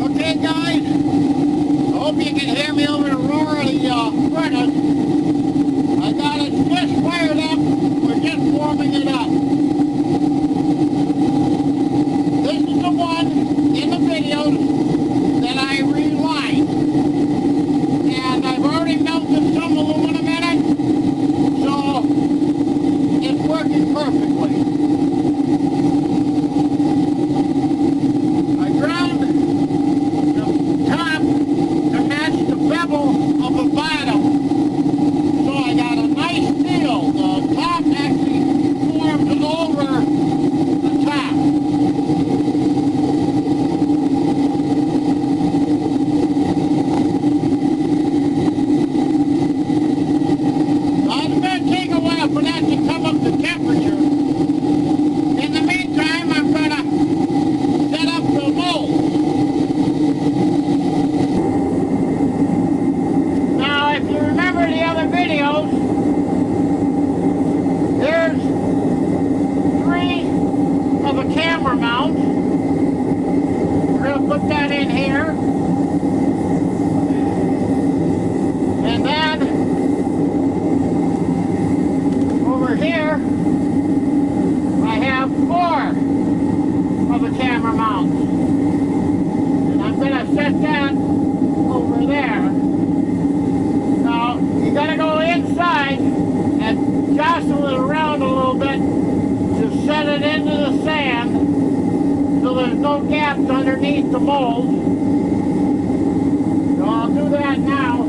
Okay guys, I hope you can hear me over the roar of the furnace. I got it just fired up, we're just warming it up. This is the one in the videos that I relined. And I've already melted some aluminum in it, so it's working perfectly. I ground the top to match the bevel of the bottom. So I got a nice seal. The top actually forms over the top. Now it's going to take a while for that to come up to temperature. In the meantime, I'm going to set up the mold. Now, if you remember the other videos, there's 3 of the camera mounts. We're going to put that in here. And then, over here, I have 4 of the camera mounts. And I'm going to set that over there. Now, you got to go inside and jostle it around a little bit to set it into the sand so there's no gaps underneath the mold. So I'll do that now.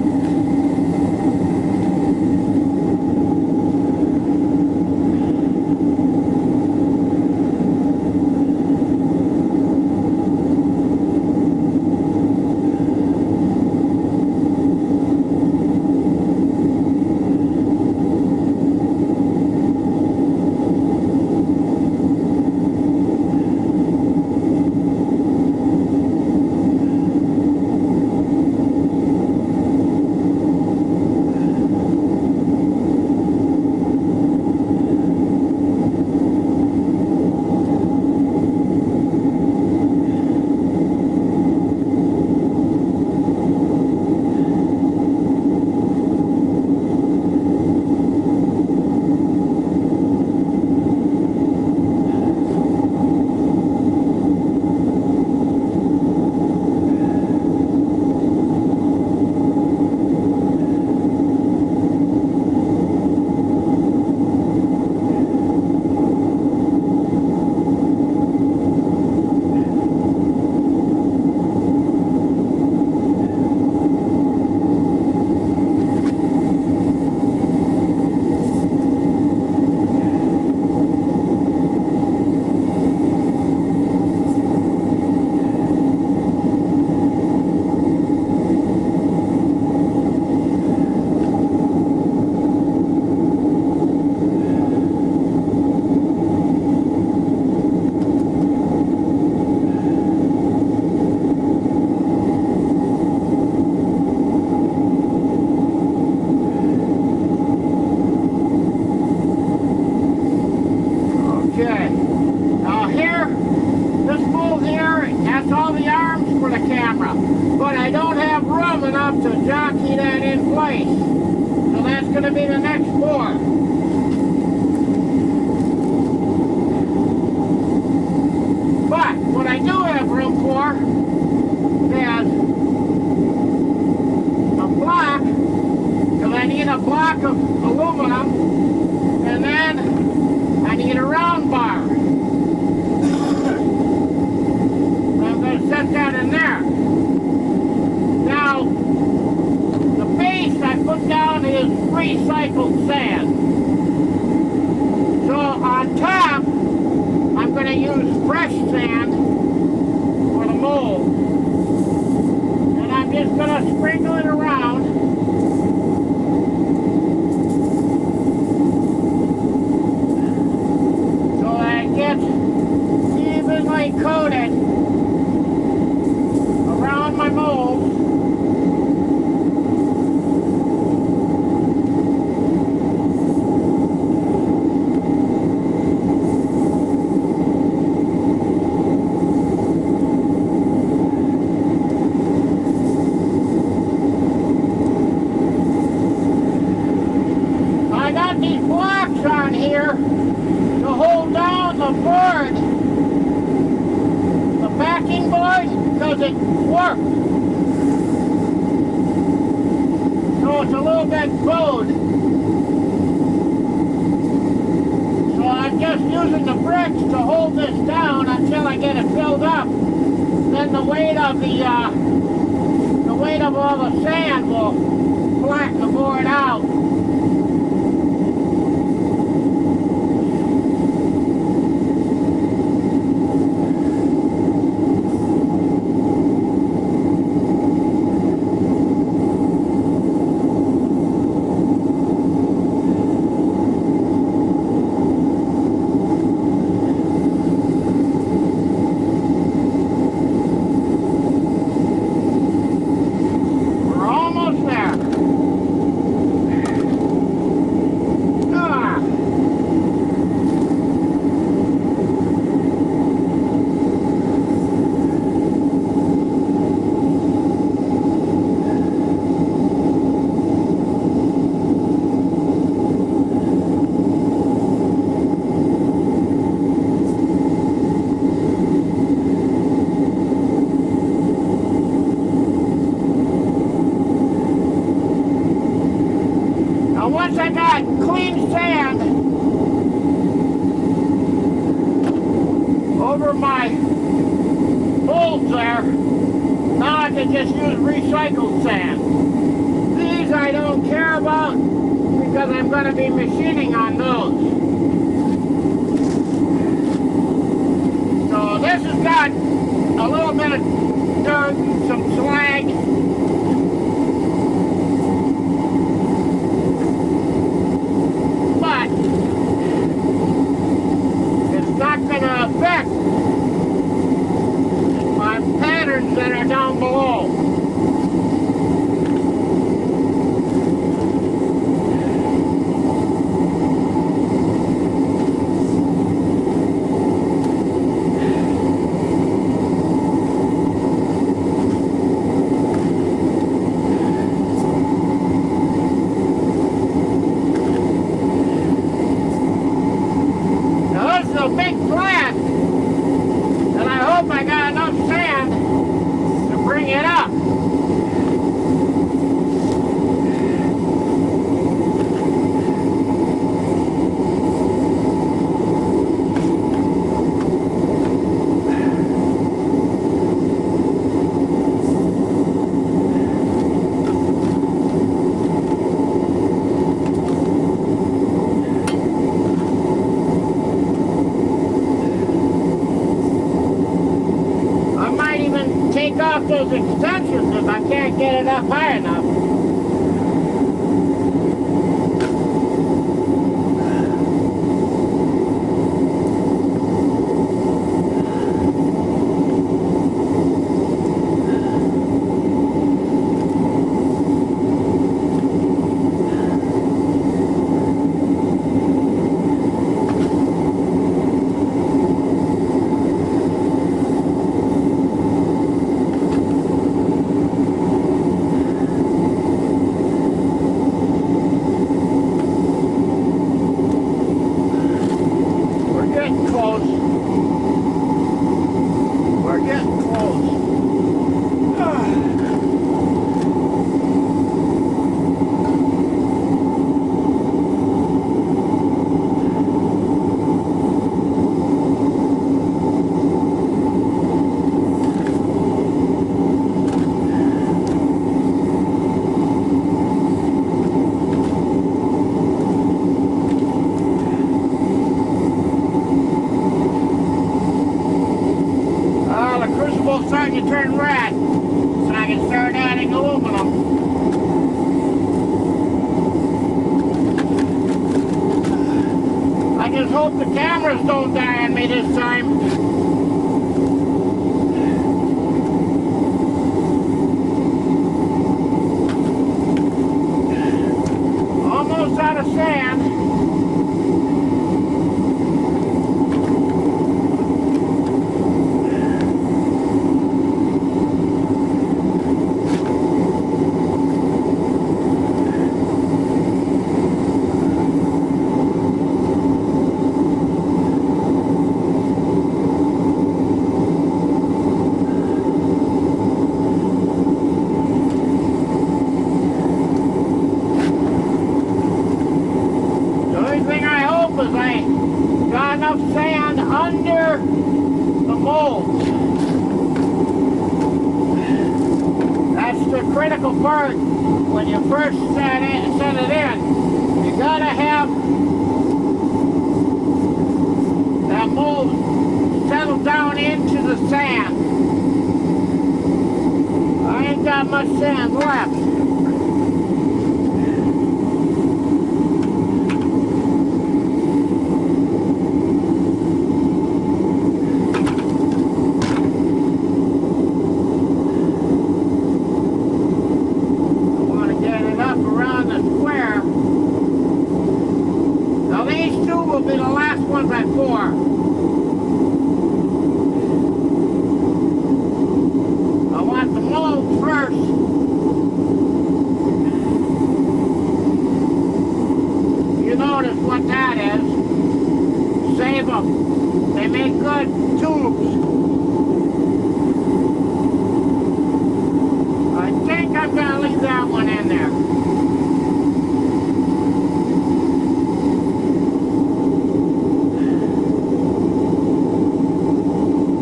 Okay, now here, this mold here, that's all the arms for the camera, but I don't have room enough to jockey that in place, so that's going to be the next 4. But what I do have room for is a block, because I need a block of aluminum, and then I need a round bar. I'm going to set that in there. Now, the base I put down is recycled sand. So on top, I'm going to use fresh sand for the mold. And I'm just going to sprinkle it around. Evenly coated around my mold. got these blocks on here to hold down the board, the backing board, because it works. So it's a little bit bowed. So I'm just using the bricks to hold this down until I get it filled up. Then the weight of all the sand will flatten the board out. Once I got clean sand over my molds there, now I can just use recycled sand. These I don't care about because I'm going to be machining on those. So this has got a little bit of dirt and some slag. Affect my patterns that are down below. Now this is a big plant. I hope I got enough sand to bring it up. Take off those extensions if I can't get it up high enough. We're getting close. Starting to turn red, so I can start adding aluminum. I just hope the cameras don't die on me this time. Almost out of sand. is I got enough sand under the mold. That's the critical part when you first set it in. You gotta have that mold settle down into the sand. I ain't got much sand left. They make good tubes. I think I'm going to leave that one in there.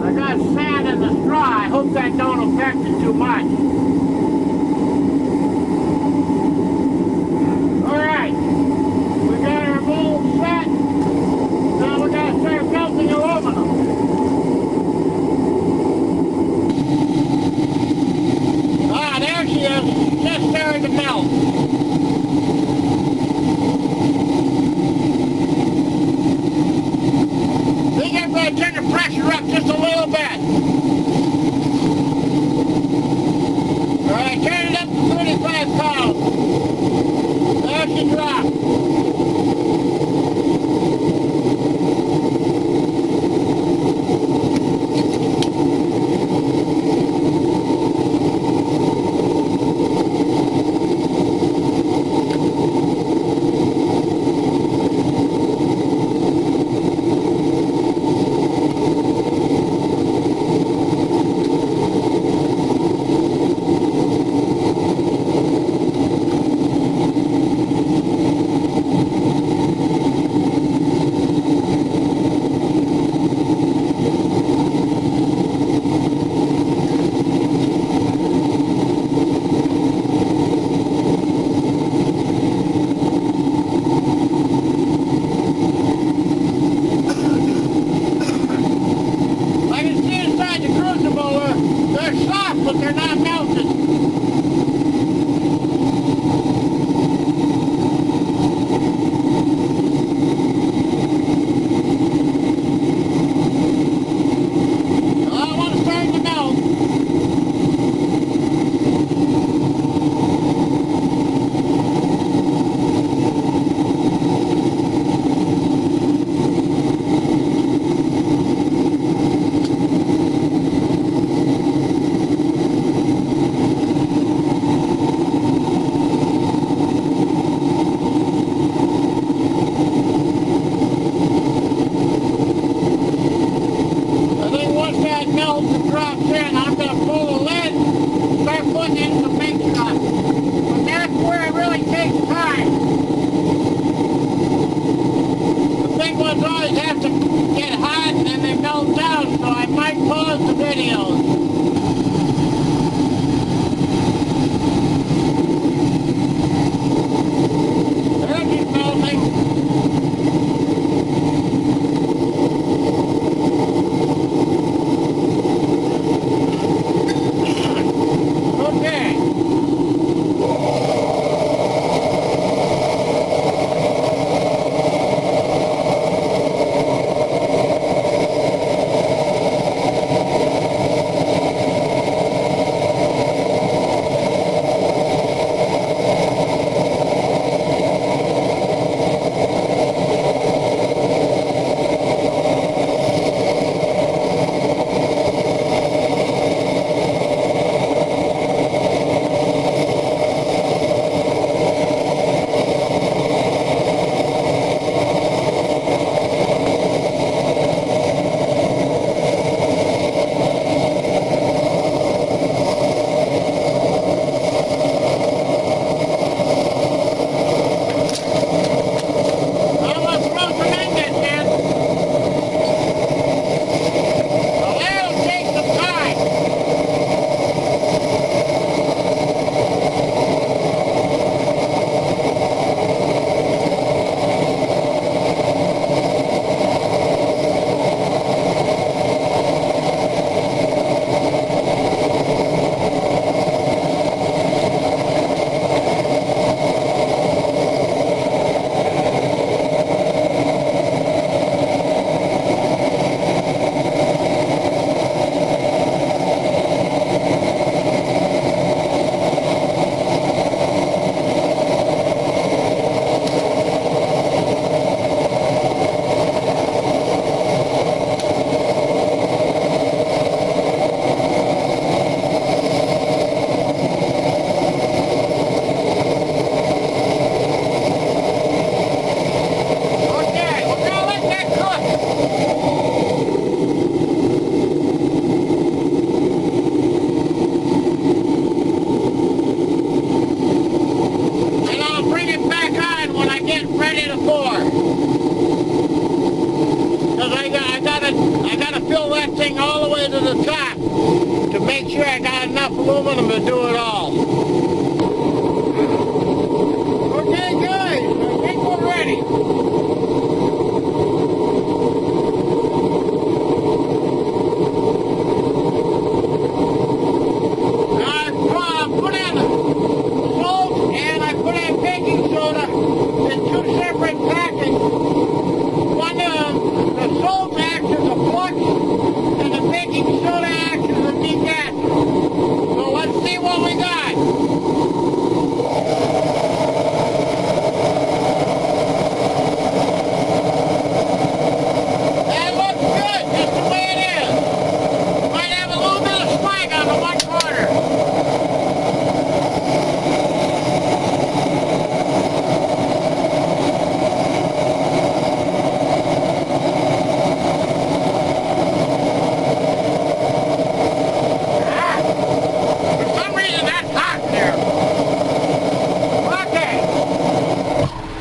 I got sand in the straw. I hope that don't affect it too much. Alright. We got our mold set. Now we're going to start melting aluminum. Ah, there she is. Just starting to melt. I think I'm going to turn the pressure up just a little bit. Alright, turn it up to 35 pounds. There she dropped. They're soft, but they're not melted. I want to start to melt. Melts and drops in, I'm going to pull the lid and start putting in some big stuff. But that's where it really takes time. The big ones always have to get hot and then they melt down, so I might pause the videos. There she's melting. I gotta fill that thing all the way to the top to make sure I got enough aluminum to do it all. Okay guys, I think we're ready.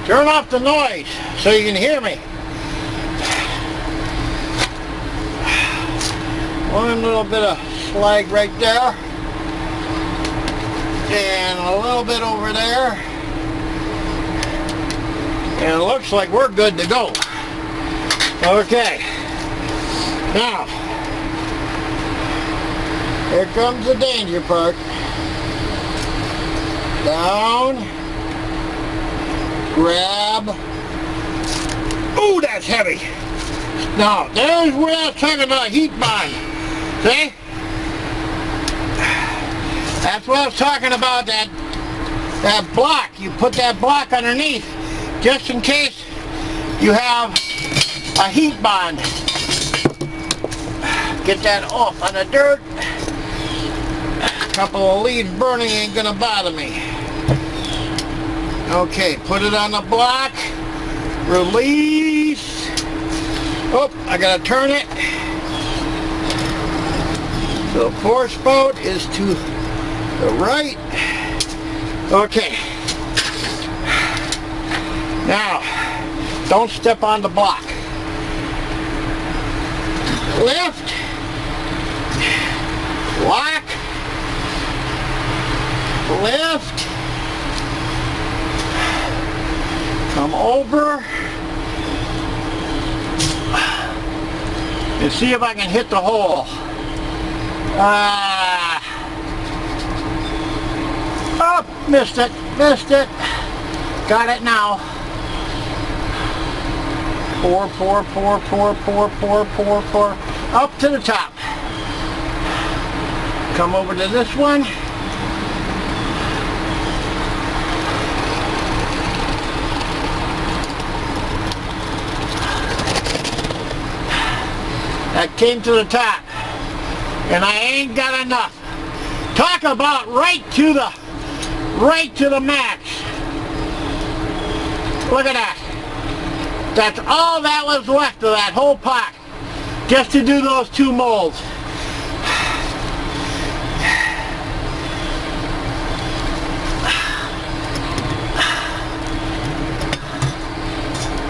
Turn off the noise so you can hear me. One little bit of slag right there. And a little bit over there. And it looks like we're good to go. Okay. Now, here comes the danger part. Down. Grab. Ooh, that's heavy. Now, there's where I was talking about heat bond. See? That's what I was talking about, that block. You put that block underneath just in case you have a heat bond. Get that off on the dirt. A couple of leaves burning ain't gonna bother me. Okay, put it on the block, release. Oh, I gotta turn it. The pour spout is to the right. Okay. Now, don't step on the block. Lift. Lock. Lift. Come over and see if I can hit the hole. Oh, missed it, Got it now. Pour. Up to the top. Come over to this one. That came to the top, and I ain't got enough. Talk about right to the max. Look at that. That's all that was left of that whole pot, just to do those two molds.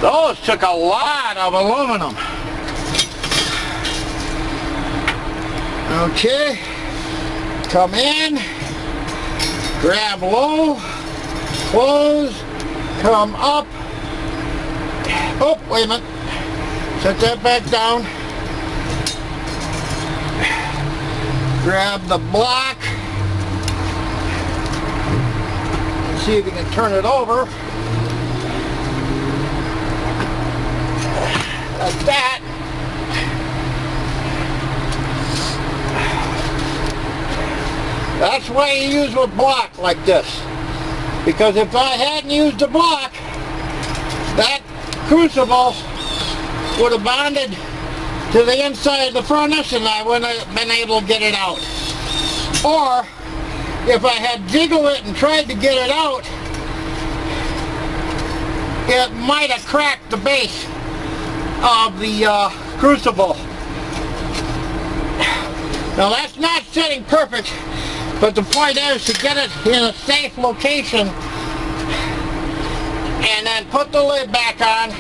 Those took a lot of aluminum. Okay, come in, grab low, close, come up. Oh, wait a minute. Set that back down. Grab the block. See if you can turn it over. Like that. That's why you use a block like this. Because if I hadn't used a block, that crucible would have bonded to the inside of the furnace and I wouldn't have been able to get it out. Or, if I had jiggled it and tried to get it out, it might have cracked the base of the crucible. Now that's not sitting perfect, but the point is to get it in a safe location and then put the lid back on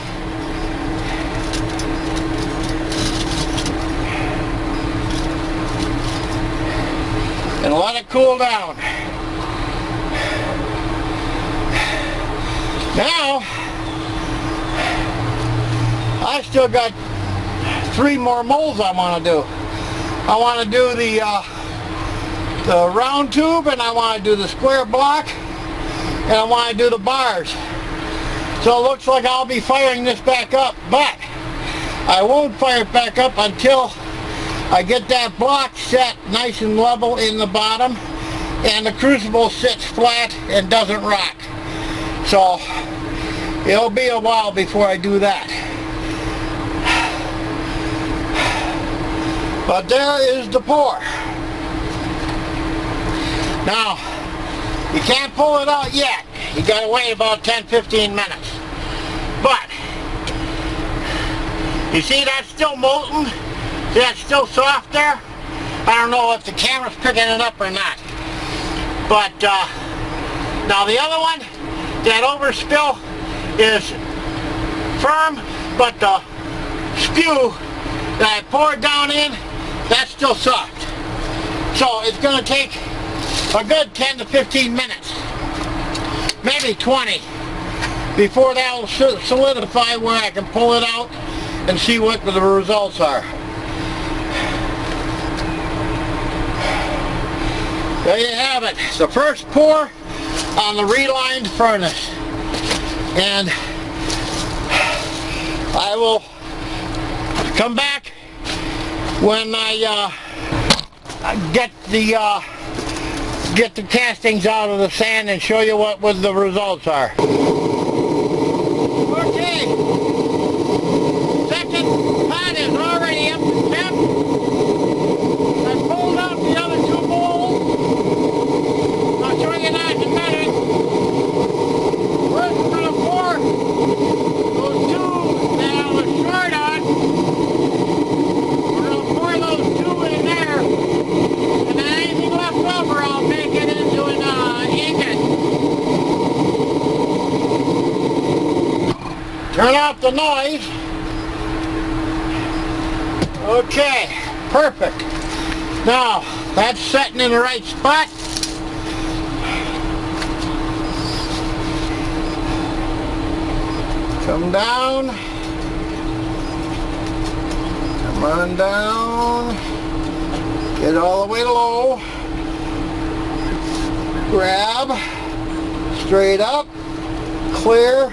and let it cool down. Now, I still got 3 more molds I want to do. I want to do the round tube, and I want to do the square block, and I want to do the bars. So it looks like I'll be firing this back up, but I won't fire it back up until I get that block set nice and level in the bottom and the crucible sits flat and doesn't rock. So it'll be a while before I do that. But there is the pour. Now, you can't pull it out yet. You gotta wait about 10-15 minutes. But, you see that's still molten? See that's still soft there? I don't know if the camera's picking it up or not. But, now the other one, that overspill is firm, but the spew that I poured down in, that's still soft. So it's going to take a good 10 to 15 minutes, maybe 20, before that will solidify where I can pull it out and see what the results are. There you have it. It's the first pour on the relined furnace. And I will come back when I get the castings out of the sand and show you what the results are. Okay, second pot is already up to temp. I pulled out the other 2 molds. I'll show you that in a minute. First we're going to pour those 2 that I was short on. We're going to pour those 2 in there, and then anything left over I'll make it into an ingot. Turn off the noise. Okay, perfect. Now, that's setting in the right spot. Come down. Come on down. Get all the way low. Grab. Straight up. Clear.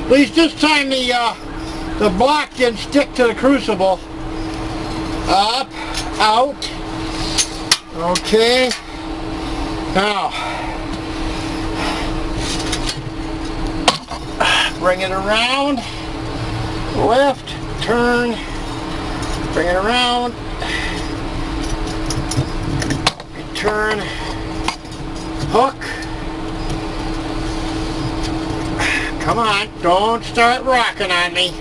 At least this time the block didn't stick to the crucible. Up. Out. Okay. Now, bring it around, lift, turn, bring it around, turn, hook. Come on, don't start rocking on me.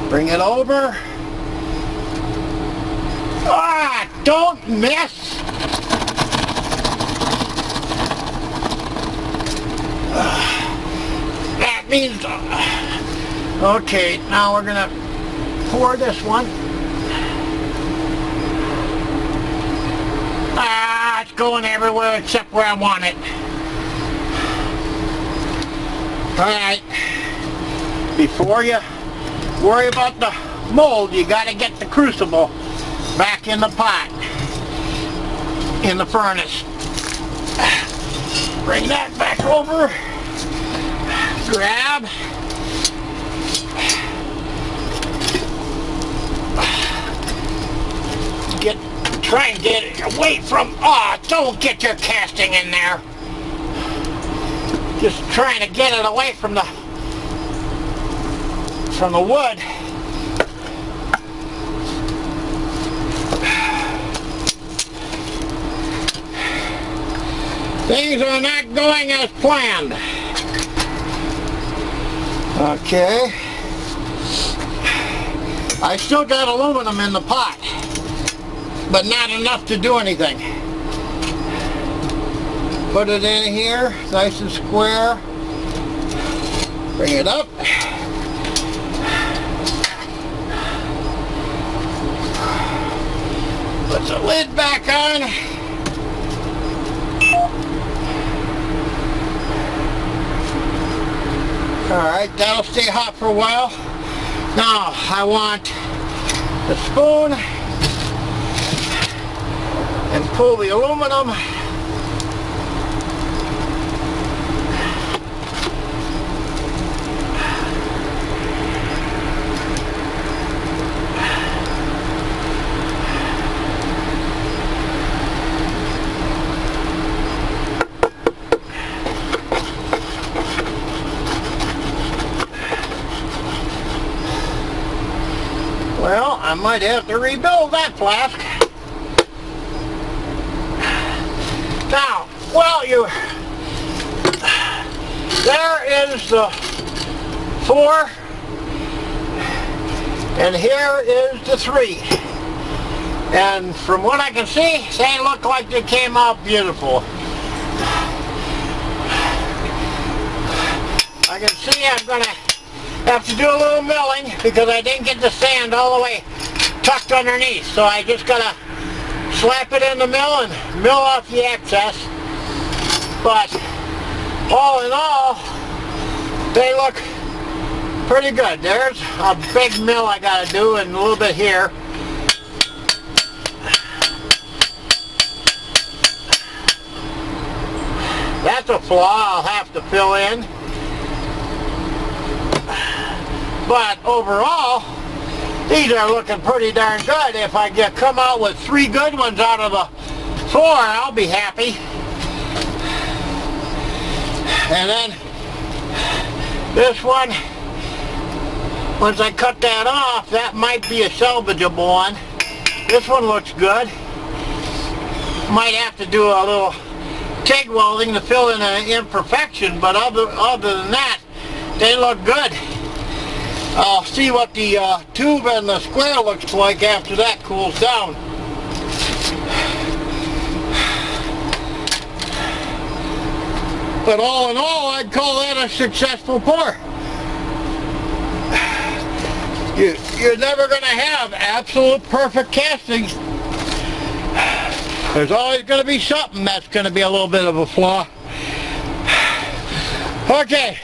Bring it over. Ah, don't miss. That means, okay, now we're gonna pour this one. Ah, it's going everywhere except where I want it. Alright, before you worry about the mold, you gotta get the crucible back in the pot, in the furnace. Bring that back over, grab, try and get it away from, don't get your casting in there. Just trying to get it away from the wood. Things are not going as planned. Okay. I still got aluminum in the pot, but not enough to do anything. Put it in here, nice and square. Bring it up. Put Put the lid back on. Alright, that'll stay hot for a while. Now I want the spoon and pull the aluminum. Well, I might have to rebuild that flask. Now, well, there is the 4, and here is the 3. And from what I can see, they look like they came out beautiful. I can see I'm going to have to do a little milling because I didn't get the sand all the way tucked underneath. So I just got to slap it in the mill and mill off the excess. But all in all, they look pretty good. There's a big mill I got to do and a little bit here. That's a flaw I'll have to fill in. But overall, these are looking pretty darn good. If I come out with 3 good ones out of the 4, I'll be happy. And then this one, once I cut that off, that might be a salvageable one. This one looks good. Might have to do a little TIG welding to fill in an imperfection, but other than that, they look good. I'll see what the tube and the square looks like after that cools down. But all in all, I'd call that a successful pour. You're never going to have absolute perfect castings. There's always going to be something that's going to be a little bit of a flaw. Okay.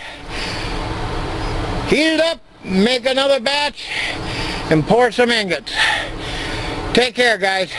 Heat it up. Make another batch and pour some ingots. Take care, guys.